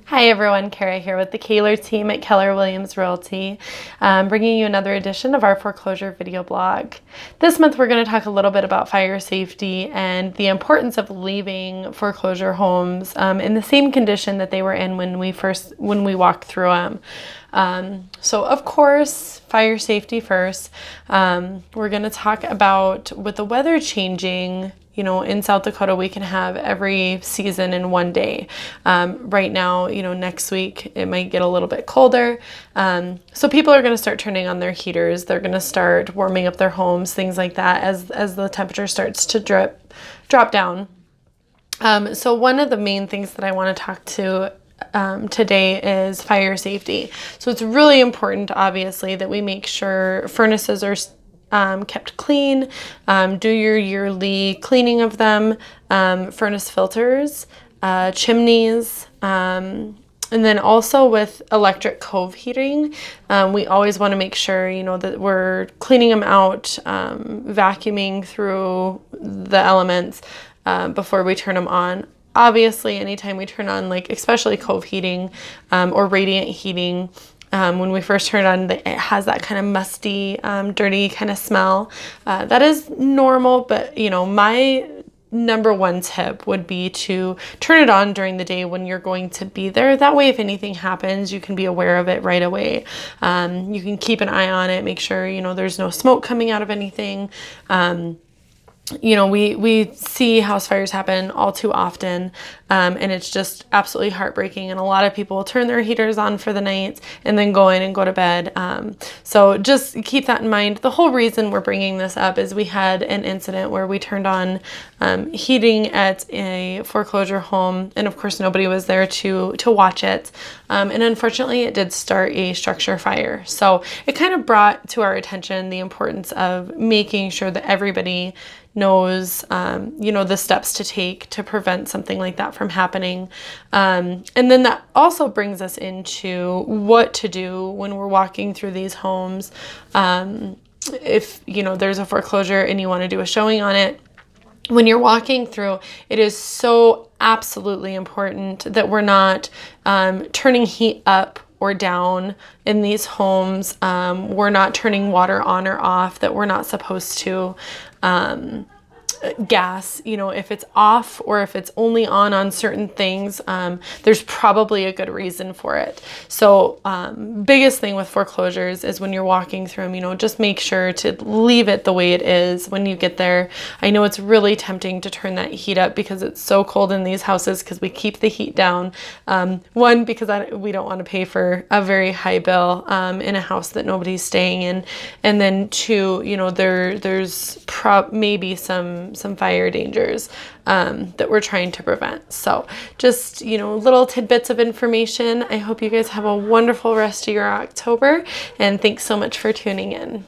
Hi everyone, Kara here with the Kaler team at Keller Williams Realty, bringing you another edition of our foreclosure video blog. This month we're going to talk a little bit about fire safety and the importance of leaving foreclosure homes in the same condition that they were in when we walked through them. So of course, fire safety first. We're going to talk about with the weather changing. In South Dakota, we can have every season in one day. Right now, next week, it might get a little bit colder. So people are going to start turning on their heaters. They're going to start warming up their homes, things like that, as the temperature starts to drop down. So one of the main things that I want to talk to today is fire safety. So it's really important, obviously, that we make sure furnaces are kept clean, do your yearly cleaning of them, furnace filters, chimneys, and then also with electric cove heating, we always want to make sure, that we're cleaning them out, vacuuming through the elements before we turn them on. Obviously, anytime we turn on, especially cove heating or radiant heating, when we first turn it on, it has that kind of musty, dirty kind of smell. That is normal, but my number one tip would be to turn it on during the day when you're going to be there. That way, if anything happens, you can be aware of it right away. You can keep an eye on it, make sure, there's no smoke coming out of anything. We see house fires happen all too often, and it's just absolutely heartbreaking. And a lot of people will turn their heaters on for the night and then go in and go to bed. So just keep that in mind. The whole reason we're bringing this up is we had an incident where we turned on heating at a foreclosure home, and of course nobody was there to watch it. And unfortunately, it did start a structure fire. So it kind of brought to our attention the importance of making sure that everybody knows, the steps to take to prevent something like that from happening. And then that also brings us into what to do when we're walking through these homes. If, there's a foreclosure and you want to do a showing on it, when you're walking through, it is so absolutely important that we're not turning heat up or down in these homes. We're not turning water on or off that we're not supposed to. Gas, if it's off or if it's only on certain things, there's probably a good reason for it. So biggest thing with foreclosures is when you're walking through them, just make sure to leave it the way it is when you get there. I know it's really tempting to turn that heat up because it's so cold in these houses because we keep the heat down. One, because we don't want to pay for a very high bill in a house that nobody's staying in. And then two, there's maybe some fire dangers that we're trying to prevent. So just, little tidbits of information. I hope you guys have a wonderful rest of your October, and thanks so much for tuning in.